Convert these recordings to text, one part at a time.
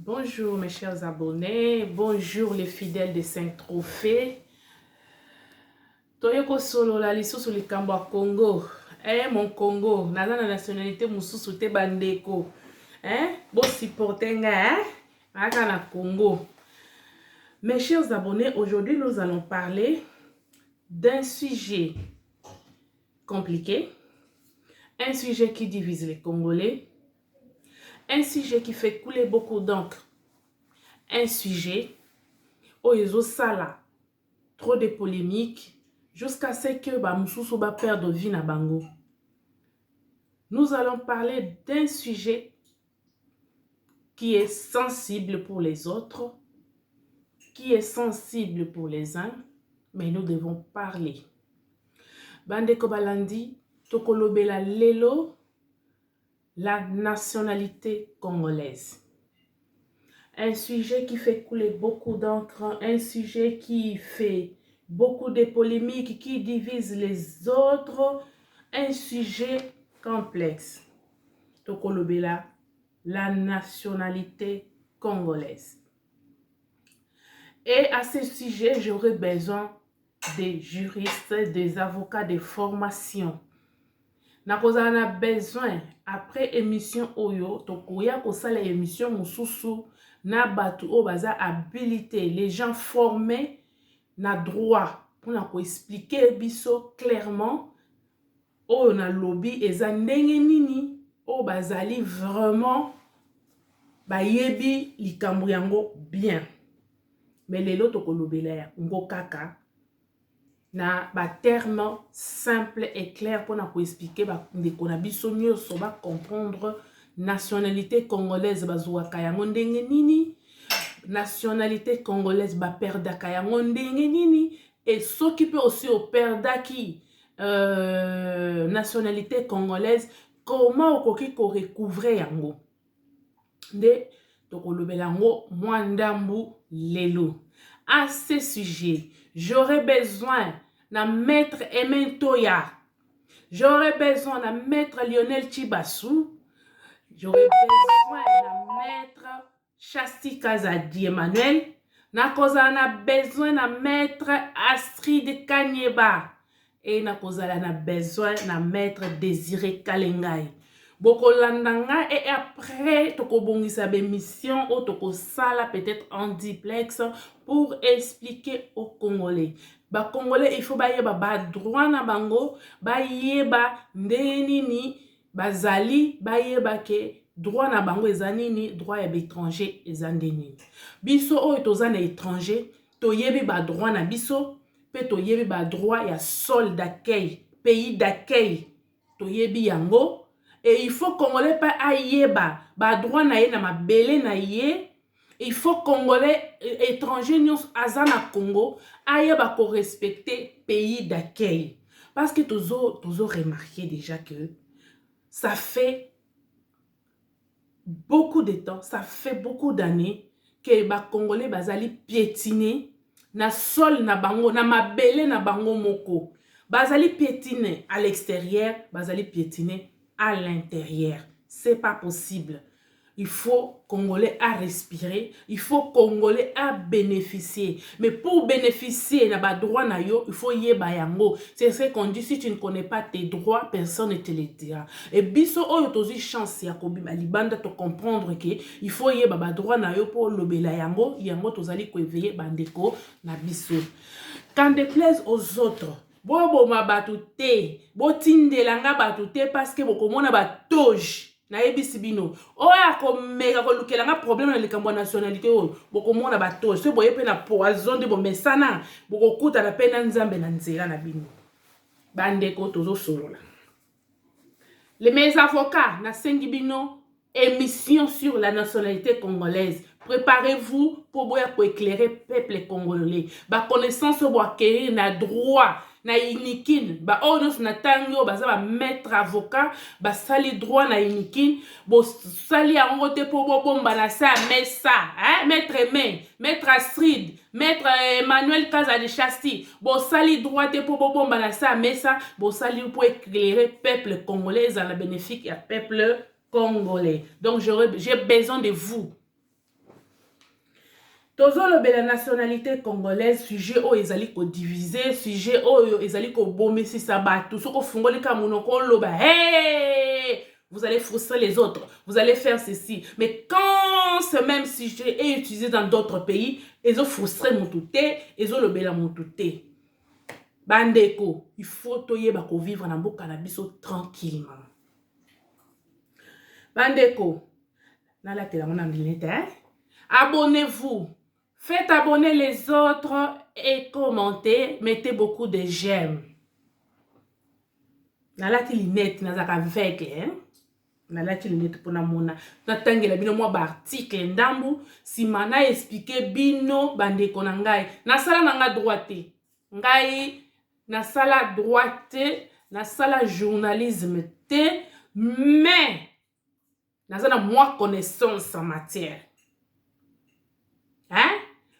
Bonjour mes chers abonnés, bonjour les fidèles de 5 trophées. Toyeko solo la lisusu likambo ya Congo. Mon Congo, naza na nationalité mususu te bandeko. Bo supporter nga, Aka na Congo. Mes chers abonnés, aujourd'hui nous allons parler d'un sujet compliqué, un sujet qui divise les Congolais, un sujet qui fait couler beaucoup d'encre, un sujet où ils ont ça là, trop de polémiques, jusqu'à ce que Moussoussou va perdre vie na bango. Nous allons parler d'un sujet qui est sensible pour les autres, qui est sensible pour les uns, mais nous devons parler. Bande Kobalandi, Tokolobela Lelo, la nationalité congolaise. Un sujet qui fait couler beaucoup d'encre, un sujet qui fait beaucoup de polémiques, qui divise les autres, un sujet complexe. Tokolobela, la nationalité congolaise. Et à ce sujet, j'aurais besoin des juristes, des avocats de formation. Nakozana besoin, après émission Oyo, tokoya kosala émission Moussousou, na batu o baza habilité, les gens formés na droit, pour na ko expliquer biso clairement, Oyo na lobby, eza ndenge nini, o bazali vraiment, bayebi likambo yango bien. Mais lelo tokolobela ya ngo kaka, na ba terme simple et clair pour na ko expliquer ba ndeko na biso nyonso ba comprendre nationalité congolaise bazuwaka yango ndenge nini, nationalité congolaise ba perdaka yango ndenge nini, et soki pe aussi au perdaki nationalité congolaise, comment okoki ko recouvrer yango. Nde tokolobela yango mwandambu lelo. À ce sujet, j'aurais besoin d'un maître Aimé Toya. J'aurais besoin d'un maître Lionel Chibassou. J'aurais besoin d'un maître Chasti Kazadi Emmanuel. Nakozana besoin d'un maître Astrid Kanyeba. Et nakozana besoin d'un maître Désiré Kalengai. Bokolandanga, et après tokobongisa bémission ou tokosala peut-être en duplex pour expliquer aux Congolais. Ba Congolais, il faut bayeba ba droit na bango, bayeba ndenini, bazali bayeba ke droit na bango ezanini, droit ya étranger ezanini. Biso o toza na étranger, toyebi ba droit na biso, pe toyebi ba droit ya sol d'accueil, pays d'accueil, toyebi yango. Et il faut Congolais pas ayeba ba droit na ye na mabele na ye. Il faut Congolais étrangers nyons azana Congo ayeba ko respecter pays d'accueil. Parce que toujours remarqué déjà que ça fait beaucoup de temps, ça fait beaucoup d'années que ba Congolais bazali piétiner na sol na bango, na mabele na bango moko. Bazali piétiner à l'extérieur, bazali piétiner à l'intérieur. C'est pas possible. Il faut Congolais à respirer, il faut Congolais à bénéficier. Mais pour bénéficier na ba droit na yo, il faut yeba yango. C'est ce qu'on dit, si tu ne connais pas tes droits, personne ne te les dira. Et biso oyo tozi chance ya kobima libanda to comprendre que il faut yeba ba droit na yo pour lobela yango, yango tozali ko éveiller bandeko na biso. Qu'en déplaise aux autres, bobo ma batute, botindelanga batute parce que bokomona batoge. Na ebisi bino oya ko mega ko lukelanga problème na likambo nationalité o bokomona bato so boye pe na poison de bomesana bokokuta na pe na nzambe na nzela na bino bandeko tozo solola. Les avocats na sengi bino émission sur la nationalité congolaise. Préparez-vous pour boya ko éclairer peuple congolais. Ba connaissance bo acquérir na droit na inikin ba onos na tango baza ba maître avocat ba sali droit na inikin bo sali yango te po bomba na sa mesa maître Aimé, maître Astrid, maître Emmanuel Kazadi Chasti bo sali droit te po bomba na sa mesa bo sali pour éclairer peuple congolais à la bénéfique et peuple congolais. Donc j'ai besoin de vous. tozolobela nationalité congolaise sujet oyo ezali kodivize, sujet oyo ezali kobomisisa bato. Soko fungoli ka monoko loba, hey, vous allez frustrer les autres, vous allez faire ceci. Mais quand ce même sujet est utilisé dans d'autres pays, ils ont frustré mon touté, ils ont lobela mon touté. Bandeko, il faut toyeba ko vivre na mboka na biso tranquillement. Bandeko, nalatela mona militaire. Abonnez-vous. Faites abonner les autres et commentez. Mettez beaucoup de j'aime. Nalati linette nazaka avec hein. Nalati linette pona mona. Natangela bino mwa ba article ndambu si mana expliquer bino bandeko na ngai. Nasala nanga droite. Ngai nasala droite, nasala journalisme te, mais nazana moi connaissance en matière. Hein?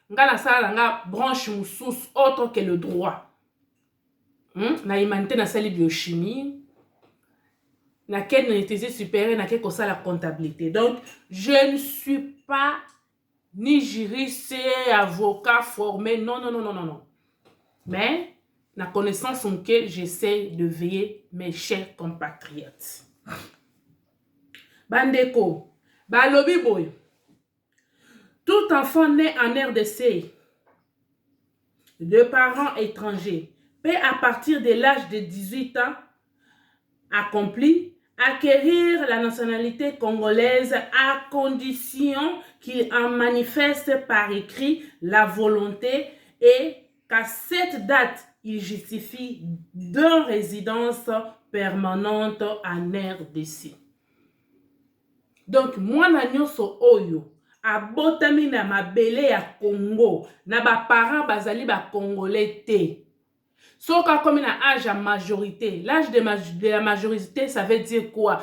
Nga nasala nga branche moussus autre que le droit. Na humanité nasali biochimie. Na quelle unité supérieure na quelle la comptabilité. Donc je ne suis pas ni juriste, avocat formé, non. Mais la connaissance en que j'essaie de veiller mes chers compatriotes. Bandeko, balobi boy. Tout enfant né en RDC de parents étrangers peut à partir de l'âge de 18 ans accompli acquérir la nationalité congolaise à condition qu'il en manifeste par écrit la volonté et qu'à cette date, il justifie d'une résidence permanente en RDC. Donc, moi, nyonso oyo, abotami na mabele ya Congo, na ba parents bazali ba congolais te. Soka comme na âge à majorité. L'âge de la majorité, ça veut dire quoi?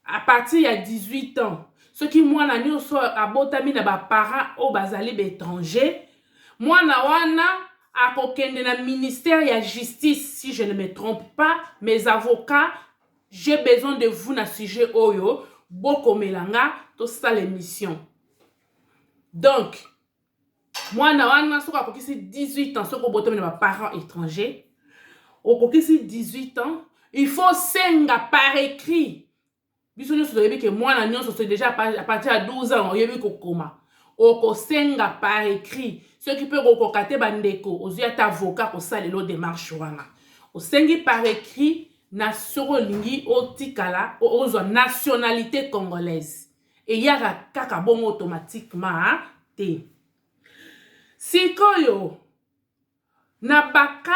À partir de 18 ans. Ce qui moi na nyonso abotami na ba parents o bazali ba étranger, moi na wana akokende na ministère ya justice, si je ne me trompe pas, mes avocats, j'ai besoin de vous na sujet oyo, boko melanga, to ça l'émission. Donc, moi na wana soka akokisi 18 ans, soka botami na ba parents étrangers, okokisi 18 ans, il faut senga par écrit. Biso nyonso toyebi que moi na nyonso c'est déjà à partir de 12 ans, oyebi kokoma. Oko senga par écrit. Ce qui peut kokokate bandeko, ozuya ta avocat ko salelo démarche wana. O sengi par écrit na soro lingi otikala ozo nationalité congolaise. Et yaka kaka bon automatiquement te. Sikoyo na baka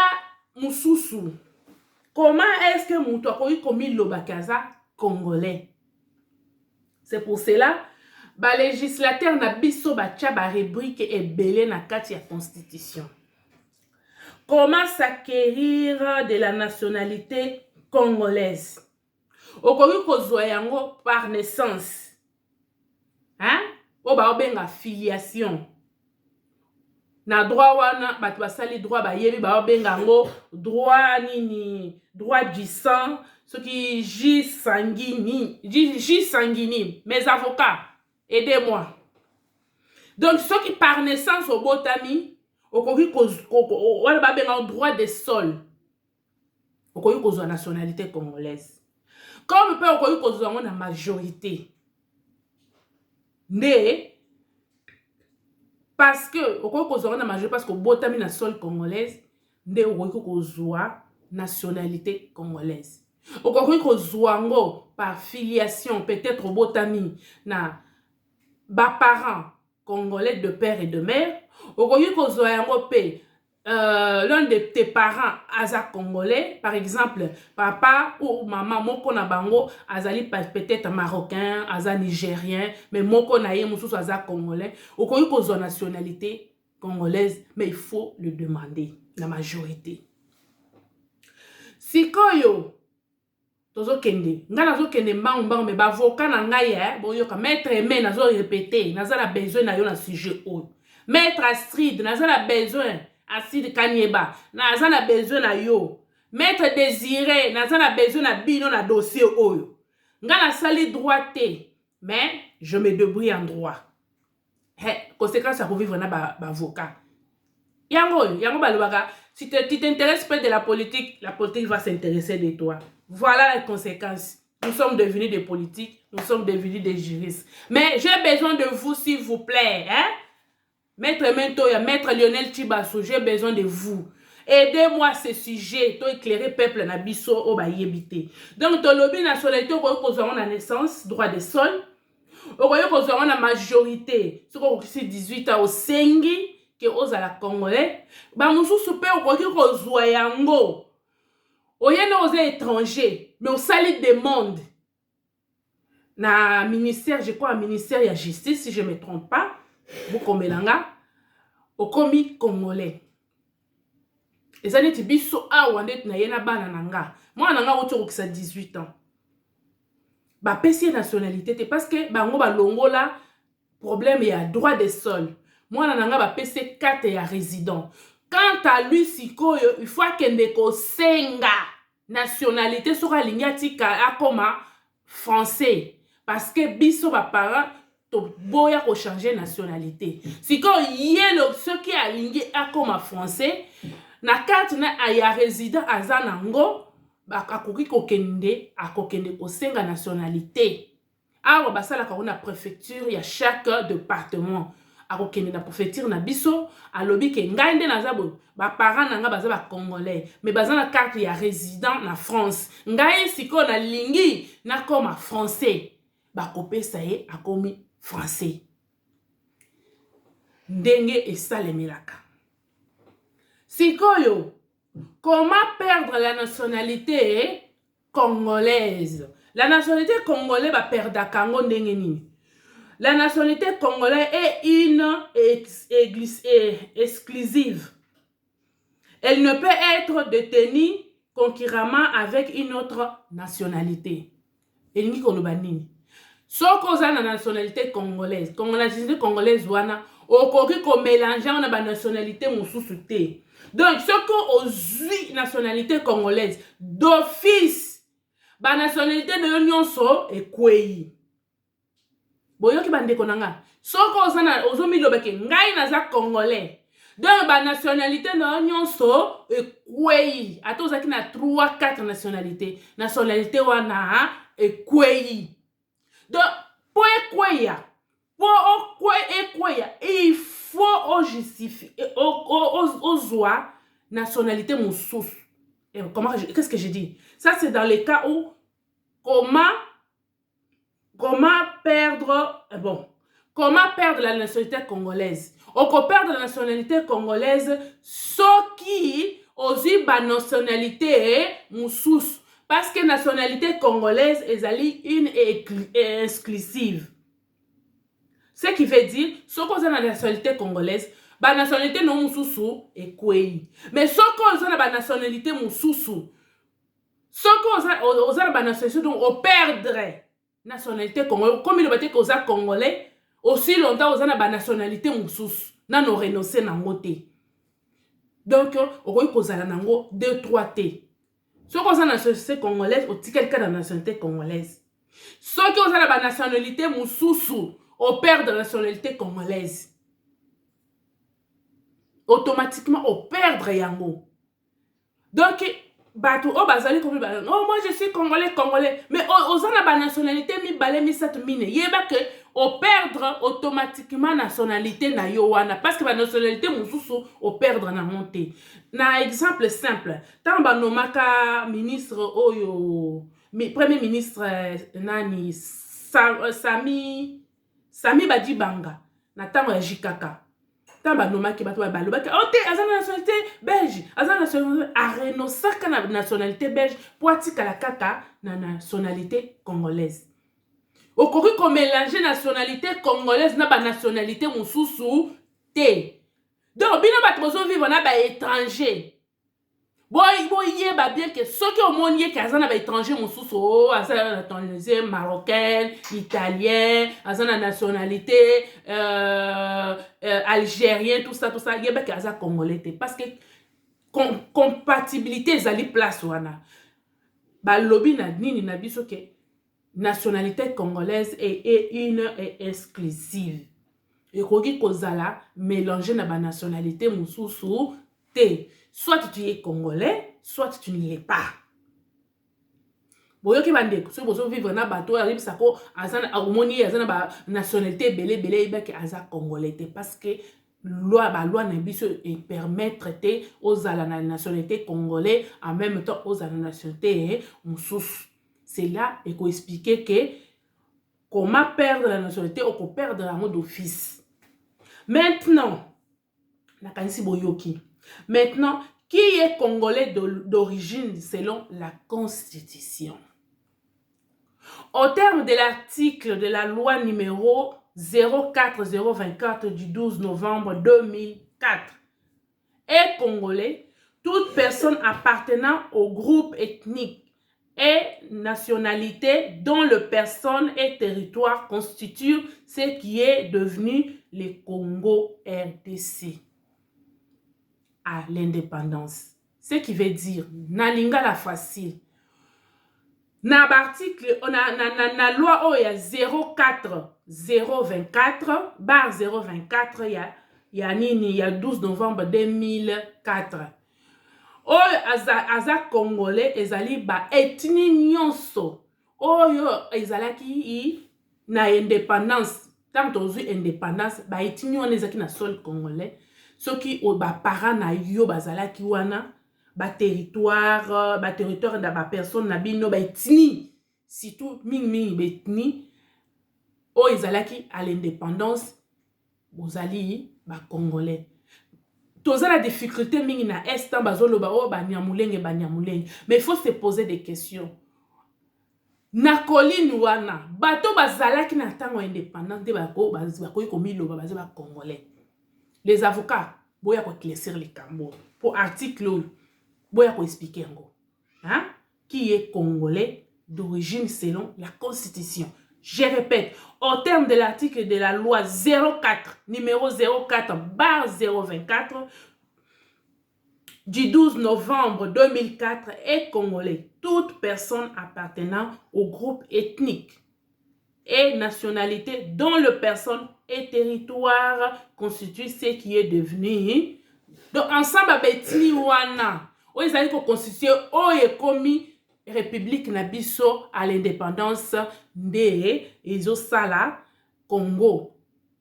mususu. Comment est-ce que mutu akoki komi lobakaza congolais? C'est pour cela ba législateur na biso ba tia ba rubrique ebele na kati ya constitution. Comment s'acquérir de la nationalité congolaise? Okoki kozwa yango par naissance. Hein? O ba obenga filiation. Na droit wana batu basali droit ba yebi ba obenga ngo droit nini, droit du sang, ce qui J sanguini, mes avocats. Aidez-moi. Donc, ceux qui par naissance au botami, au droit des sols, au la nationalité congolaise. Comme peut au la majorité. Mais, parce que, au la majorité, parce que botami na sol congolaise, ne au nationalité congolaise. Au par filiation, peut-être au botami na ba parents congolais de père et de mère, l'un de tes parents aza congolais, par exemple papa ou maman moko na bango azali peut-être marocain, aza nigérien, mais moko na ye mususu aza congolais, okoki kozwa nationalité congolaise, mais il faut le demander la majorité. Sikoyo tozo kende nga nazo kende mbang me ba avocat na ngai boyoka maître Aimé nazo répéter naza la besoin na yo na sujet o maître Astrid naza la besoin Astrid Kanyeba naza la besoin na yo maître Désiré naza la besoin na bino na dossier oyo nga na sali droité mais je me débrouille en droit. conséquence à vivre na avocat. Yango balobaka, si tu t'intéresses pas de la politique va s'intéresser de toi. Voilà les conséquences. Nous sommes devenus des politiques, nous sommes devenus des juristes. Mais j'ai besoin de vous, s'il vous plaît. Hein? Maître Mentoya, Maître Lionel Chibasso, j'ai besoin de vous. Aidez-moi ce sujet, pour éclairer peuple na biso o ba yebite. Donc, ton lobby nationalité, on va la naissance, droit de sol. On va la majorité. Ce qu'on a 18 ans au Sengi, que aux à la Congolais. Ba musu super au ko yango. Oye na aux étrangers, mais au salit des mondes. Na ministère, je crois, ministère de la justice, si je ne me trompe pas. Bukomelanga. Au commis congolais. Et ça n'est pas biso a wandet na yena bana nanga. Moi nanga autour de 18 ans. Ba pesi nationalité parce que bango ba longola problème ya droit de sol. Moi nanga ba pesi 4 ya résident. Quant à lui sikoyo, il faut kende ko senga nationalité sera lignati ka akoma français parce que biso ba parents to boya ko changer nationalité. Sikoyo yelo ce qui a lingi akoma français na carte na aya résident azanango akoki kokende kosenga nationalité. Awa basala ka na préfecture ya chaque département. Akokende na préfecture na biso alobi ke ngai nde nazabo ba parents nanga baza ba congolais mais baza na carte ya résident na France. Ngai siko na lingi na koma français. Ba kopesa ye akomi français. Ndenge esalemelaka. Sikoyo, comment perdre la nationalité congolaise? La nationalité congolaise va perdre Kango ndengeni. La nationalité congolaise est une exclusive. Elle ne peut être détenue concurremment avec une autre nationalité. Elingi kolobanini. Soko za na nationalité congolaise, nationalité congolaise wana, okoki ko mélanger na ba nationalité mususu te. Donc, ce qu'on a nationalité congolaise, d'office, la nationalité de l'Union est kwei. Boyo ki bande konanga. Ce qu'on a ozomi lobeke, ngai naza congolais. Donc, la nationalité de l'Union est kwei. Ato zaki na 3-4 nationalités. Nationalité wana est kwei. Donc, pour ekweya, il faut justifier aux nationalité moussous. Qu'est-ce que je dis? Ça c'est dans les cas où comment perdre la nationalité congolaise. On peut perdre la nationalité congolaise ceux qui ont eu la nationalité moussous parce que la nationalité congolaise est une exclusive. Ce qui veut dire, si on a la nationalité congolaise, la nationalité non moussoussou est kwei. Mais si on a la nationalité moussoussou, si on a la nationalité, donc on perdrait la nationalité congolaise. Comme il a dit qu'on a congolais, aussi longtemps on a la nationalité moussoussou. On a renoncé à moté. Donc, on a la nango 2-3 T. Si on a la nationalité congolaise, on a quelqu'un de la nationalité congolaise. Si on a la nationalité moussoussou, on perd la nationalité congolaise. Automatiquement, on perd yango. Donc, batou o bazali comme oh moi je suis congolais. Mais on a la nationalité mi balé mi sat mine. Yeba que on perdre automatiquement nationalité na yowana parce que la nationalité mususu on perdre na monté. Na exemple simple, tant ba nomaka ministre oyo premier ministre nani Sami Badibanga na tango ya Jikaka. Tamba nomaki bato ba balobaki ote azana nationalité belge, azana nationalité areno saka na nationalité belge pour atika la kaka na nationalité congolaise. Okoki ko mélanger nationalité congolaise na ba nationalité mususu te. Donc bino bato bozo vivre na ba étranger. Boy yeba bien que ceux qui ont monnier qui azana ba étranger mususu azana nationalité marocaine, italien, azana nationalité algérien, tout ça yeba que azana congolais parce que compatibilité zali place wana. Ba lobby na nini na biso que nationalité congolaise est une exclusive. ekoki kozala mélanger na ba nationalité mususu te. Soit tu es congolais, soit tu ne l'es pas. Boyoki bandeko, so bozo vivre na bato arrive sako azana omoni azana ba nationalité belé ibaki aza congolais te parce que loi na biso et permettre te aux ala na nationalité congolais en même temps aux ala nationalité mususu. C'est là et qu'on expliquer que comment perdre la nationalité ou qu'on perdre la mode d'office. Maintenant, nakanisi boyoki. Maintenant, qui est congolais d'origine selon la Constitution? Au terme de l'article de la loi numéro 04024 du 12 novembre 2004, est congolais toute personne appartenant au groupe ethnique et nationalité dont le personne et territoire constituent ce qui est devenu le Congo RDC à l'indépendance. Ce qui veut dire, na lingala facile, na article, na loi oya 04024 bar 024 ya nini ya 12 novembre 2004. Oyo aza congolais ezali ba ethnie nyonso oyo ezalaki na indépendance. Tant tozwi indépendance ba ethnie wana ezaki na sol congolais. Soki o ba parents na yo bazalaki wana ba territoire na ba personne na bino ba ethnie surtout mingi ba ethnie o ezalaki à l'indépendance bozali ba congolais. Toza la difficulté mingi na est bazolo ba o ba nyamulenge. Mais il faut se poser des questions. Na colline wana bato bazalaki na tango indépendance de bako bakoyi komiloba baza ba congolais. Les avocats boya ko éclaircir les cambo pour article boya ko expliquer ngo. Hein? Qui est congolais d'origine selon la Constitution. Je répète, au terme de l'article de la loi 04, numéro 04, bar 024, du 12 novembre 2004, est congolais toute personne appartenant au groupe ethnique et nationalité dont le personne et territoire constitue ce qui est devenu. Donc, ensemble avec ethnie wana, où ils allaient constituer, où est commis République Nabiso à l'indépendance de Ezosala, Congo,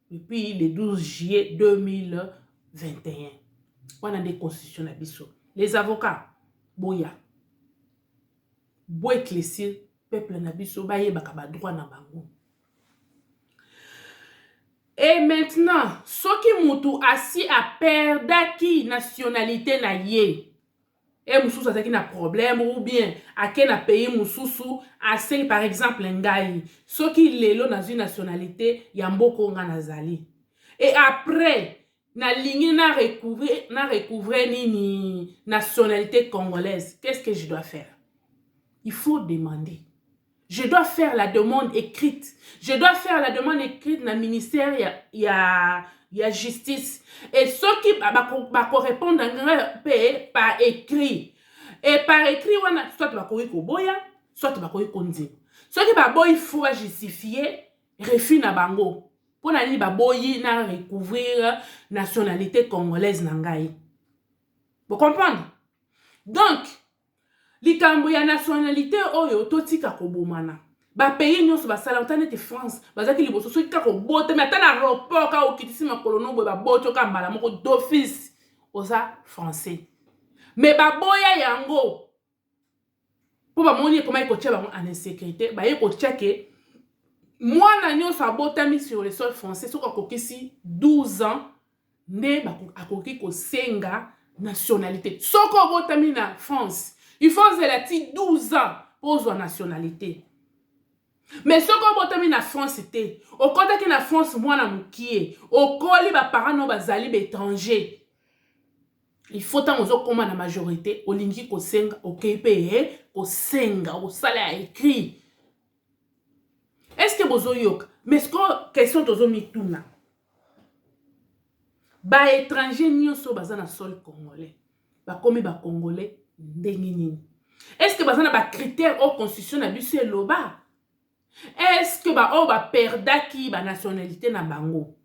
depuis le 12 juillet 2021. On a des constitutions Nabiso. Les avocats, boya, boya éclaircir, peuple Nabiso, baye bakaba droit na bango. Et maintenant, ce qui moutou assis à perdre qui nationalité na ye. Et mususu azaki na problème ou bien à quel pays mususu assez par exemple ngai ce qui lelo dans une nationalité yamboko nga nazali et après na ligne na recouvrer ni nationalité congolaise, qu'est-ce que je dois faire? Il faut demander. Je dois faire la demande écrite. Je dois faire la demande écrite dans le ministère il y a justice. Et ceux qui répondent par écrit. Et par écrit, soit tu vas boya, soit tu vas kondi. Ceux qui il faut justifier refus na bango. Pour na li boyi na recouvrir nationalité congolaise nangai. Vous comprenez? Donc, likambo ya nationalité oyo totika kobomana. Ba pays nyonso basala otane te France bazaki liboso so kika kobote mais ata na aéroport ka okitisi makolo no boy ba boto ka mbala moko d'office oza français. Mais ba boya yango po ba moni comment iko tia bango en insécurité ba yeko tia ke mwana nyonso abotami sur le sol français so kokisi 12 ans ne ba akoki ko senga nationalité. Soko abotami na France, il faut zelati 12 ans pour la nationalité. Mais ce qu'on botami na France c'était au côté que na France moi na mukie au coli ba parents no bazali ba étranger. Il faut tant aux comme la majorité au lingi ko senga au KPE ko senga au salaire écrit. Est-ce que bozo yok mais ce que question tozo mituna ba étranger nyonso baza na sol congolais ba komi ba congolais ndenge nini? Est-ce que baza na ba critères au constitution na biso eloba? Est-ce que ba perda ki ba nationalité na bango?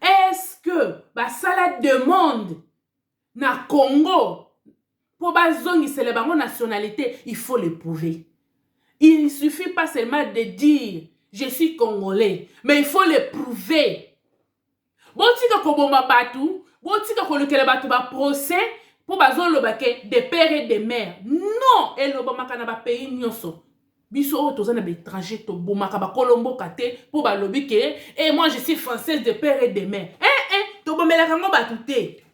Est-ce que basala demande na Congo pour bazongisele bango nationalité? Il faut le prouver. Il ne suffit pas seulement de dire je suis congolais, mais il faut le prouver. Botika koboma batu, botika kolukele batu ba procès pour bazolobake des pères et des mères. Non, et lobamaka na ba pays nyonso. Biso o tozana ba étranger to bomaka ba kolombo kate pour ba lobi ke et moi je suis française de père et de mère. To bomela kango batu te.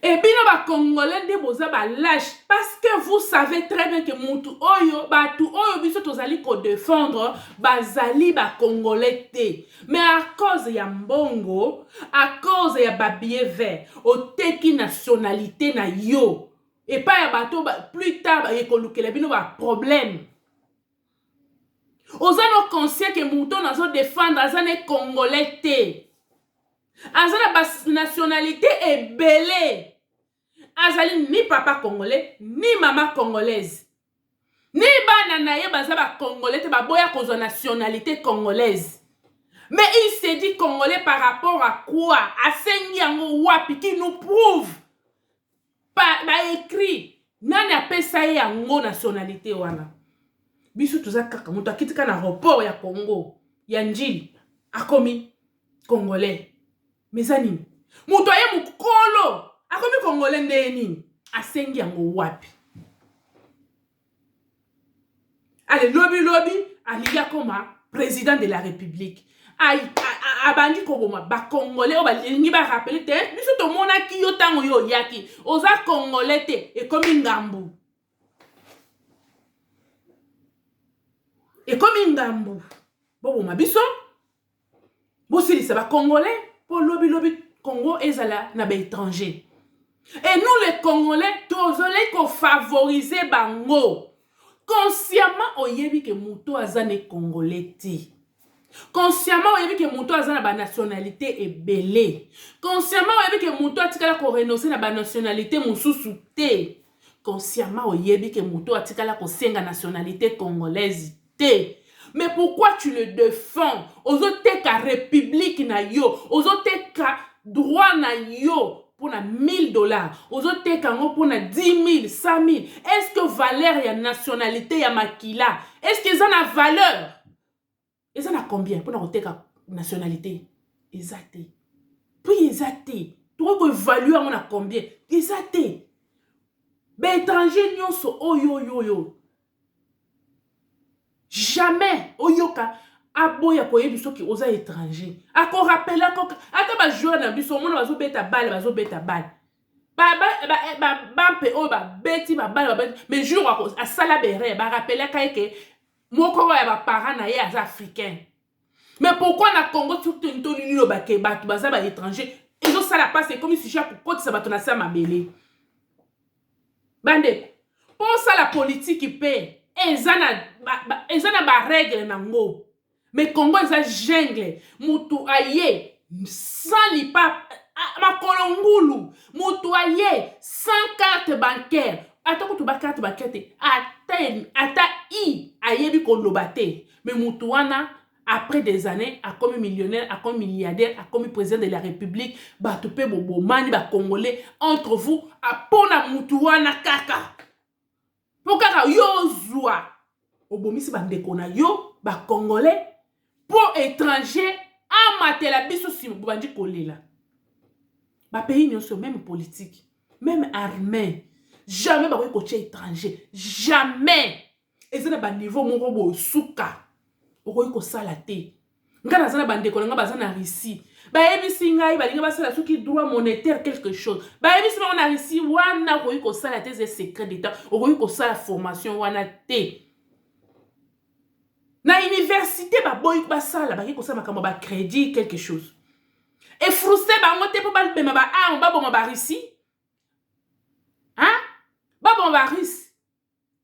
Et bino ba congolais de boza ba lâche parce que vous savez très bien que mutu oyo batu oyo biso tozali ko défendre bazali ba congolais te. Mais à cause ya mbongo, à cause ya babillet vert, au teki nationalité na yo. Et pas ya bato plus tard ekolukela bino ba problème. Ozano conscient que mutu nazo défendre azane congolais te. Azana ba nationalité ebele. Azali ni papa congolais, ni maman congolaise. Ni bana na ye baza ba congolais te baboya kozwa nationalité congolaise. Mais il s'est dit congolais par rapport à quoi? À sengi yango wapi qui nous prouve. Ba écrit nani apesa ye yango nationalité wana. Biso tuza kaka mutu akitika na aéroport ya Congo ya njili akomi congolais. Mezani mutu aye mukolo akomi congolais ndeni asengi yango wapi. Allez lobi aliya koma président de la République. Abandi koboma ba congolais o balingi ba rappeler te biso to mona ki yo tango yo yaki oza congolais te e komi ngambu. Et comme ngambu boboma biso bosilisa ba congolais pour lobi Congo ezala na ba étranger. Et nous les congolais tozolé ko favoriser bango. Consciemment oyebi ke muto azane congolais ti. Consciemment oyebi ke muto azana ba nationalité ebele. Consciemment oyebi ke muto atikala ko renoncer na ba nationalité mususu te. Consciemment oyebi ke muto atikala ko senga nationalité congolaise te. Mais pourquoi tu le défends? Ozoteka république na yo, ozoteka droit na yo pour na $1000, ozoteka ngo pour na 10 000, 100 000. Est-ce que valeur ya nationalité ya makila? Est-ce que ça na valeur? Et ça na combien pour na oteka nationalité? Exacté. Puis exacté. Tu vois évaluer on a combien? Exacté. Ben étranger nyonso oyo. Jamais oyoka aboya koyebi soki oza étranger. Ako rappelle ako ata ba joueur na biso mona bazo beta balle. Bampe o ba beti ba balle mais jour a sala bere ba rappelle ka ke moko ya ba parents na ye as africain. Mais pourquoi na Congo tout ntoni lo ba ke ba baza ba étranger et zo sala passe comme si chaque côté ça ba tona sa mabele. Bande pour ça la politique paie. Ezana ba règle nango. Mais Congo eza jungle. Mutu aye sans lipa makolongulu. Mutu aye sans carte bancaire. Ata kutu ba carte bancaire te. Ata ayebi kolobate. Mais mutu wana après des années a comme millionnaire, a comme milliardaire, a comme président de la République, ba tope bobo mani ba congolais entre vous a pona mutu wana kaka. Pour kaka yo zwa obomisi bandeko na yo ba congolais pour étranger amatela biso si bandi kolela ba pays nyonso même politique même armée jamais ba ko étranger jamais ezana ba niveau moko bo suka okoyi ko sala te ngana zana bandeko nga bazana Russie ba ebisi ngai balinga basala soki droit monétaire quelque chose ba ebisi ba na Russie wana okoyi ko sala te des secrets d'état okoyi ko sala formation wana te na université ba boyi ba sala ba ko sala makambo ba crédit quelque chose et frustré ba ngote po ba bema ba ba boma ba Russie hein ba boma ba Russie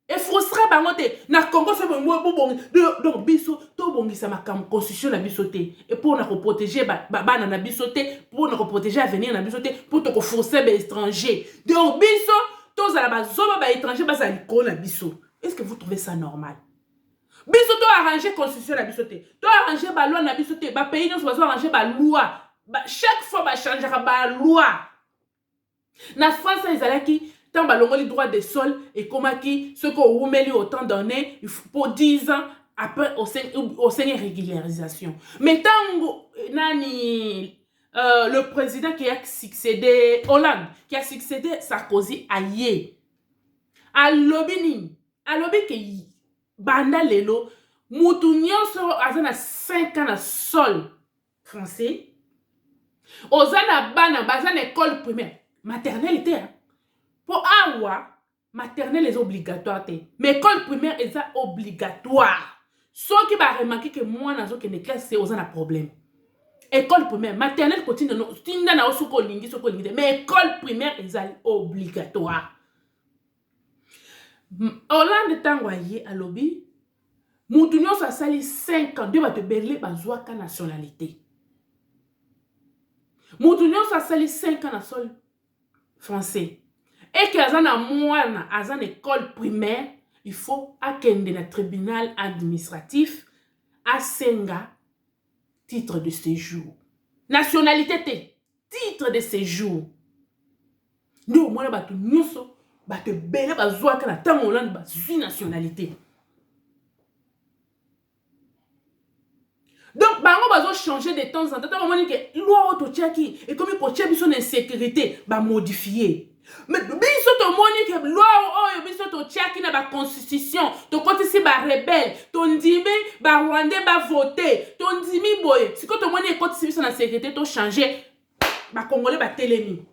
et frustré bango te na Congo se bon donc biso to bongisa makambo constitution na biso te et pour na ko protéger bana na biso te pour na ko protéger avenir na biso te pour to ko forcer ba étranger donc biso to za la ba zoba ba étranger ba za likolo na biso. Est-ce que vous trouvez ça normal? Biso to arranger constitution na biso te. To arranger ba loi na biso te. Ba pays nyonso bazo arranger ba loi. Chaque fois ba changer ba loi. Na France ezalaki tant ba longoli droit de sol et komaki ce ko oumeli autant d'années pour 10 ans après au sein régularisation. Mais tant nani le président qui a succédé Hollande, qui a succédé Sarkozy aye. A lobby que banda lelo mutu nyonso azana 5 ans na sol français. Ozana bana bazana école primaire, maternelle était. Pour awa maternelle est obligatoire te. Mais école primaire est obligatoire. Ceux qui va remarquer que moi dans une classe c'est ozana problème. École primaire, maternelle continue no tinda na osoko lingi mais école primaire est obligatoire. Hollande tangwaye à lobby mutu nyonso asali 5 ans de ba te berle bazwaka nationalité. Mutu nyonso asali 5 ans na sol français. Et que azana mwana azana école primaire, il faut akende na tribunal administratif asenga titre de séjour. Nationalité te, titre de séjour. Nous mwana batu nyonso batu bele bazwaka na tango Hollande bazwi nationalité. Donc, bango bazo changer de temps en temps. On dit que loi auto tchaki et comme il faut tchaki son insécurité, ba modifier. Mais biso to moni que loi oyo biso to tchaki na ba constitution, to côté si ba rebelle, to ndimi ba rwandais ba voter, to ndimi boye. Si ko to moni côté si biso na sécurité to changer, ba congolais ba télémi.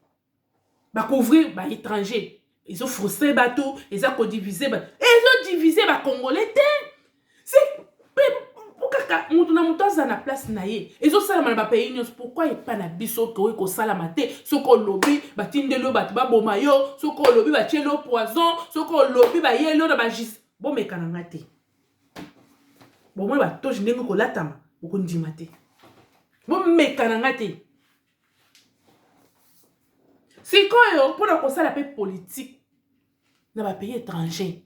Ba couvrir ba étranger. Ils ont frustré ba tout, ils ont divisé ba. Ils ont divisé ba congolais. C'est mutu na mutu aza na place na ye ezosalama na bapays nyonso pourquoi epa na biso koki kosalama te soki olobi batindeli yo bato baboma yo soki olobi batieli yo poison soki olobi bayeli yo na bagis bomeka na nga te bomoi batoji ndenge kolatama okondima te bomeka na nga te sikoyo mpona kosala mpe politique na bapays étranger.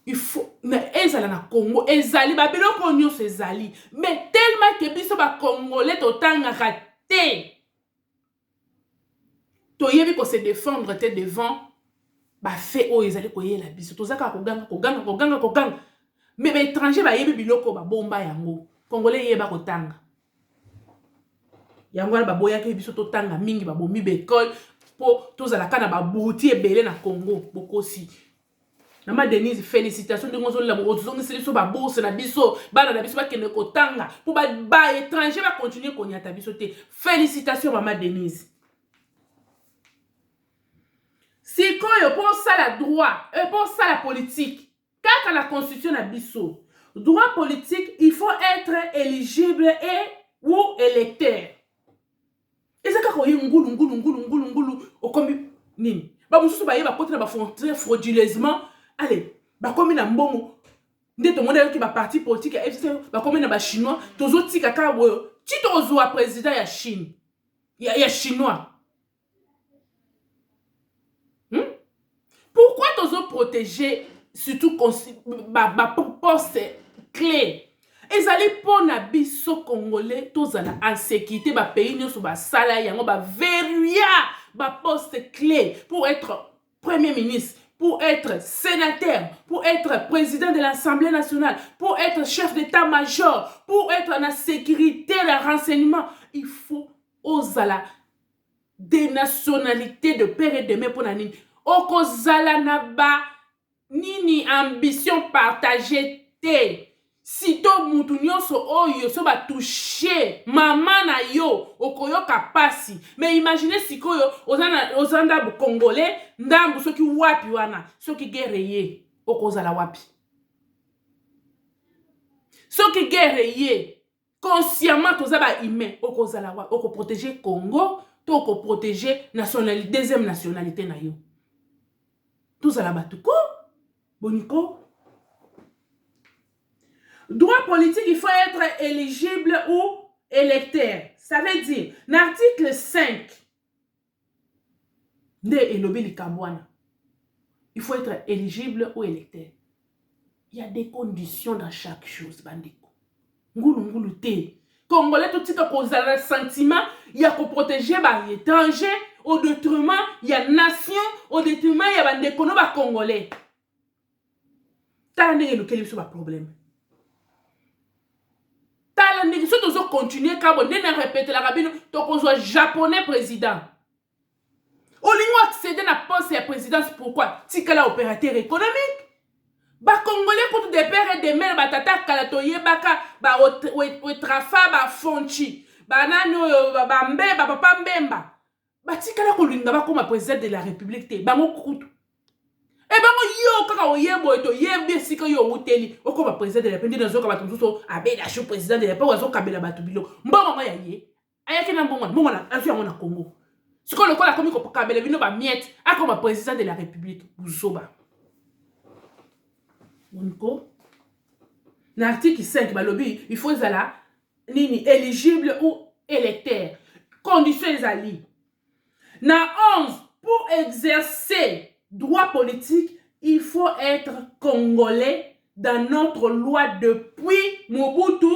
Il faut mais ezala na Congo ezali ba biloko nyonso ezali mais tellement que biso ba congolais totangaka te toyebi ko se défendre te devant ba fait o ezali koyela biso tozaka koganga mais ba étranger ba yebi biloko ba bomba yango congolais yeba kotanga yango ba boyaki biso totanga mingi ba bomi ba école po tozala kana ba bouti ebele na Congo bokosi. Nama Denise, félicitations de nous la bourse, sur ba bourse na biso, bana na biso ba kene kotanga, pour ba étranger va continuer konyata biso te. Félicitations Mama Denise. Si koyo pour ça la droit, pour ça la politique, car la constitution na biso, droit politique, il faut être éligible et ou électeur. Et ça quand il ngulu au comme nini. Ba mususu ba yeba kote ba font très frauduleusement. Allez, bah comme na mbongo nde to mona ki ba parti politique FCC ba comme na ba chinois tozo tika ka boyo ti tozo a président ya Chine ya chinois. Pourquoi tozo protéger surtout ba poste clé ezali pona biso congolais tozala en sécurité ba pays nyonso ba sala yango ba verrouilla ba poste clé pour être premier ministre, pour être sénateur, pour être président de l'Assemblée nationale, pour être chef d'état-major, pour être en sécurité, le renseignement. Il faut ozala des nationalités de père et de mère pour nani. Okozala naba nini ambition partagée te. Sito mutu nyonso oyo so ba toucher maman na yo okoyoka pasi. Mais imaginez sikoyo ozanda bu congolais ndambu soki wapi wana soki guerre ye okozala wapi. Soki guerre ye consciemment tozaba humain okozala wapi oko protéger Congo to oko protéger nationalité deuxième nationalité na yo. Tozala batuko boniko. Droit politique, il faut être éligible ou électeur. Ça veut dire, l'article 5 de Elobi Likambwana, il faut être éligible ou électeur. Il y a des conditions dans chaque chose, bandeko. Ngulu te. Congolais tout tika kozala le sentiment, il y a pour protéger les étrangers au détriment, il y a nation au détriment, il y a bandeko no ba congolais. Tala ndenge lequel est le problème. Tala ndenge si tu continuer kabo ndenge répéter la rabino to kozwa japonais président. Olingo accéder na poste ya présidence pourquoi? Tika la opérateur économique. Ba congolais pour des pères et des mères ba tata kala to yebaka ba otrafa ba fonchi ba nani ba mbe ba papa mbemba ba tikala kolinga ba koma président de la république te bango kutu e bango yo kaka oyebo to yebe sika yo uteli okoma président de la république nazoka ba tunzuso abeda sho président de la république wazo kabela ba tubilo mbongo ya ye ayaki na mbongo na azu yango na Congo siko lokola komi ko kabela bino ba miette akoma président de la république buzoba. L'article 5, balobi, il faut zala nini éligible ou électeur. Conditions ali. Na 11, pour exercer droit politique, il faut être congolais dans notre loi depuis Mobutu.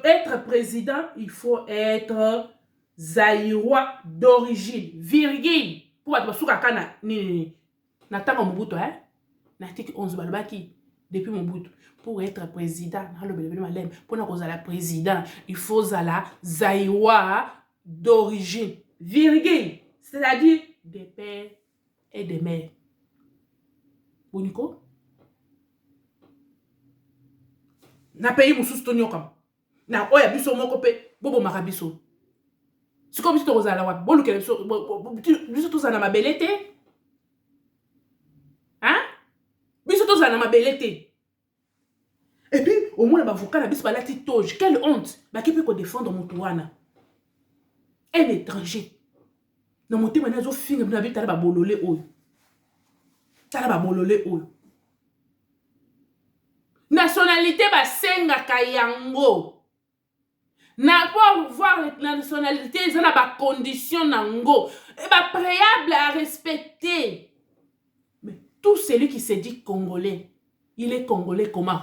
Être président, il faut être zaïrois d'origine. Virgule. Pour être soukakana nini. Natanga Mobutu, hein? L'article 11 balbaki depuis mon bout pour être président pour être président il faut la zaïwa d'origine virgule c'est-à-dire des pères et des mères boniko na pays mususu tonyo kam na oya biso moko pe bobo makabiso siko biso kozala wapi bolukele biso tozala na mabele te hein. Et puis, au moins, l'avocat n'a pas la petite toge. Quelle honte! Qui peut défendre mon touana? Un étranger. Dans mon témoignage, je suis en train de faire bololé ou. Nationalité, senga kayango. N'a pas voir la nationalité, ils ont des conditions nango. Et préalable à respecter. Tout celui qui se dit congolais, il est congolais comment?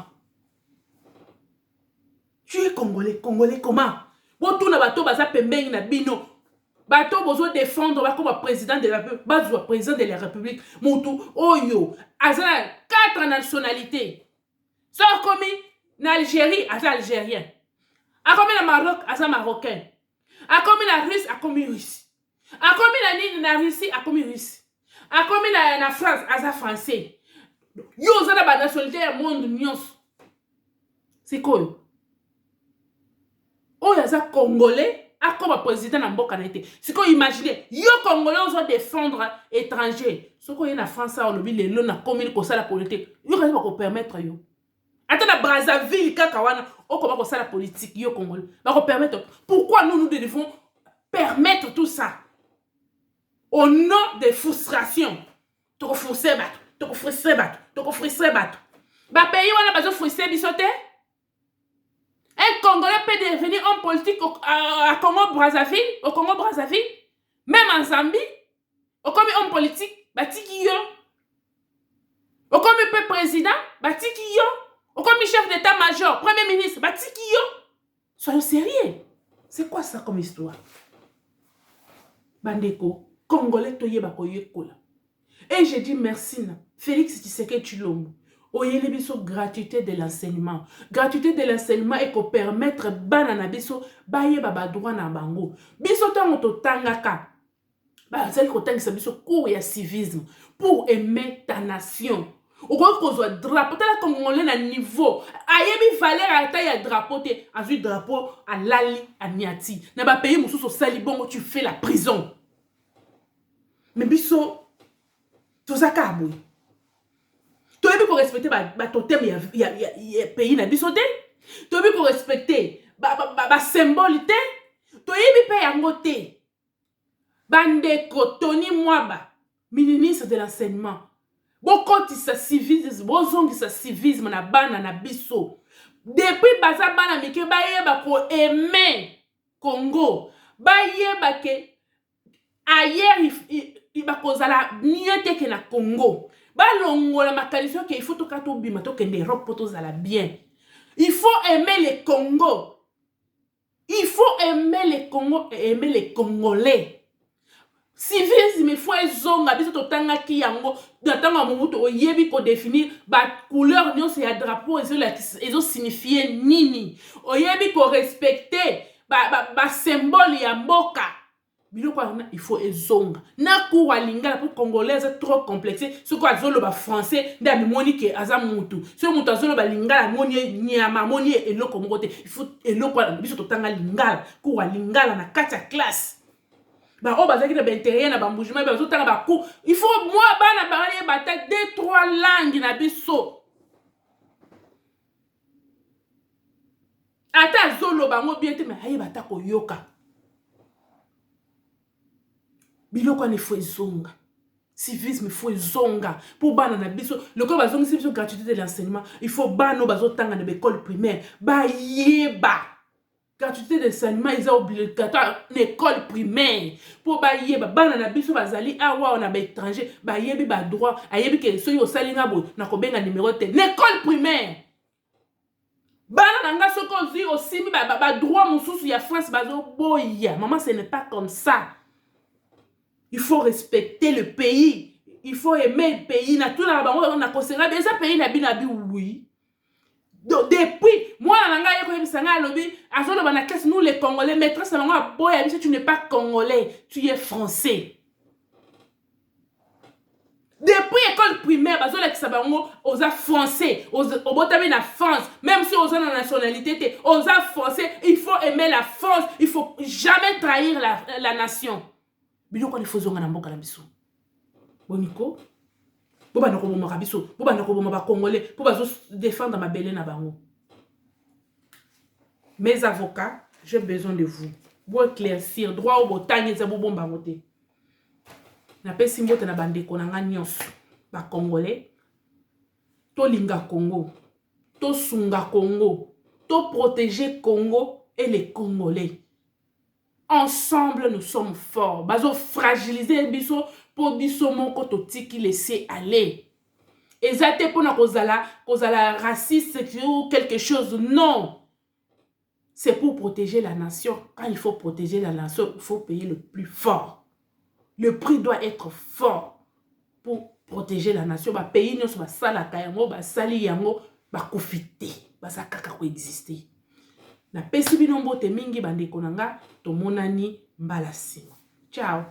Tu es congolais comment? Tout na bato baza pembeni na bino. Bato bozo défendre comme président de la République, bazo président de la République. Moutou oyo, azana 4 nationalités. So comme en Algérie, aza algérien. A comme en Maroc, aza marocain. A comme en Russie, a comme russe. A comme en Russie, a comme russe. A comme na France, aza français. Yo zana ba nationalité du monde nyonso. C'est quoi? Oh yaza congolais, a comme président na mboka na été. C'est quoi imaginer? Yo congolais on doit défendre étranger. Ce qu'on y na France on obi lelo na commune ko sala politique. Yo ka ko permettre yo. Ata na Brazzaville kaka wana o ko ko sala politique yo congolais. Ba ko permettre. Pourquoi nous devons permettre tout ça? Au nom des frustrations, tu as frustré bat, tu as frustré bat, tu as frustré bat. Bah pays on a besoin de frustrer bisoté. Un Congolais peut devenir homme politique à Congo Brazzaville, au Congo Brazzaville, même en Zambie, au comme homme politique, bah tiki yo. Au comme peut président, bah tiki yo. Au comme chef d'état-major, premier ministre, bah tiki yo. Soyons sérieux. C'est quoi ça comme histoire? Bandeko. Congolais toye bakoye kola. Et je dis merci na Félix Tshisekedi Tshilombo. Oyele biso gratuité de l'enseignement. Gratuité de l'enseignement et ko permettre bana na biso baye baba droit na bango. Biso tango to tangaka. Ba zali ko tangisa biso cours ya civisme pour aimer ta nation. Oko kozwa drapeau tala congolais na niveau. Ayebi valeur ata ya drapeau te, azui drapeau à Lali à Niati. Na ba pays mususu sali bongo tu fais la prison. Mais biso tozaka aboui. Toyebi pour respecter ba totem ya pays na biso te. Toyebi pour respecter ba symbole te. Toyebi pe yango te. Bandeko Tony Mwaba, ministre de l'enseignement. Bokoti sa civisme, bozongi sa civisme na bana na biso. Depuis baza bana mike bayeba ko aimer Congo. Bayeba ke ailleurs il va kozala mieux que na Congo. balongola makalisio ke il faut toka tobima tokende Europe po tozala bien. Il faut aimer le Congo. Il faut aimer le Congo et aimer les Congolais. Civisme, il faut ezonga biso totanga ki yango datanga mobutu oyebi ko définir ba couleur nyonso ya drapeau ezo signifier nini. Oyebi ko respecter ba symbole ya mboka. Il faut ezonga. Na kuwa lingala pour congolais trop complexé. Ce ko azolo ba français nda moni ke aza mutu. Ce mutu azolo ba lingala moni nyama moni eloko mokote. Il faut eloko biso totanga lingala kuwa lingala na kati ya classe. Ba o bazaki na bintérêt na ba mouvement ba zotanga ba coup. Il faut moi bana ba bata 2-3 langues na biso. Ata zolo bango bien te mais haye bata ko yoka. Biloko ne faut zonga. Civisme faut zonga. Pour bana na biso, le ko bazongi si biso gratuité de l'enseignement, il faut bano bazotanga na école primaire. Ba yeba. Gratuité de l'enseignement ils ont obligatoire l'école primaire. Pour ba yeba bana na biso bazali awa on a ba étranger, ba yebi ba droit, ayebi ke so yo salinga bo na ko benga numéro te. L'école primaire. Bana nanga soko zi aussi ba droit mususu ya France bazo boya. Maman ce n'est pas comme ça. Il faut respecter le pays. Il faut aimer le pays. On a considéré bien ça pays nabi oui. Donc depuis moi nous les Congolais maîtresse tu n'es pas Congolais, tu es français. Depuis l'école primaire aux français, aux na France, même si aux la nationalité aux français, il faut aimer la France, il faut jamais trahir la nation. Biloko ni fozonga na mboka na biso. Boniko. Boba na koboma ka biso, boba na koboma ba Congolais, pour bazo défendre ma belé na bango. Mes avocats, j'ai besoin de vous. Pour éclaircir droit au botanye za bobomba ngote. Na pesi mbote na bandeko na nga nyonso. Ba Congolais. To linga Congo. To sunga Congo. To protéger Congo et les Congolais. Ensemble, nous sommes forts. Bazo fragiliser biso pour biso moko totiki laisser aller. Ezate pour na kozala raciste ou quelque chose. Non. C'est pour protéger la nation. Quand il faut protéger la nation, il faut payer le plus fort. Le prix doit être fort pour protéger la nation. Ba pays nyonso ba sala kayango, ba sali yango, ba kofite, ba sakaka ko exister. Na pesi bino mbote mingi bandeko nanga tomonani mbala sima. Ciao.